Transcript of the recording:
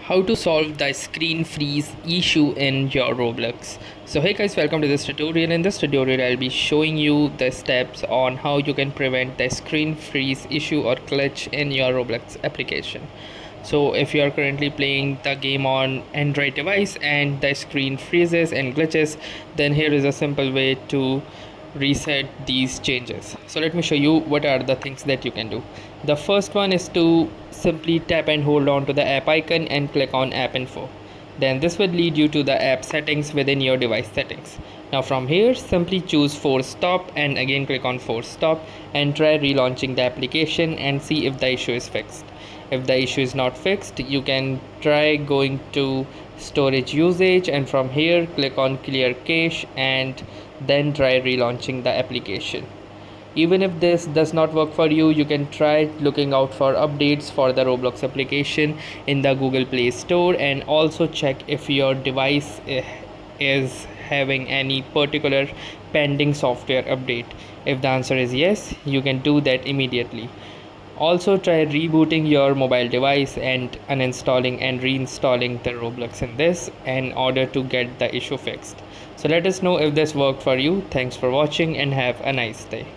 How to solve the screen freeze issue in your Roblox. So hey guys, welcome to this tutorial. In this tutorial I'll be showing you the steps on how you can prevent the screen freeze issue or glitch in your Roblox application. So if you are currently playing the game on Android device and the screen freezes and glitches, then here is a simple way to reset these changes. So let me show you what are the things that you can do. The first one is to simply tap and hold on to the app icon and click on app info. Then this will lead you to the app settings within your device settings. Now from here simply choose force stop and again click on force stop and try relaunching the application and see if the issue is fixed. If the issue is not fixed, you can try going to storage usage and from here click on clear cache and then try relaunching the application. Even if this does not work for you, you can try looking out for updates for the Roblox application in the Google Play Store and also check if your device is having any particular pending software update. If the answer is yes, you can do that immediately. Also try rebooting your mobile device and uninstalling and reinstalling the Roblox in this in order to get the issue fixed. So let us know if this worked for you. Thanks for watching and have a nice day.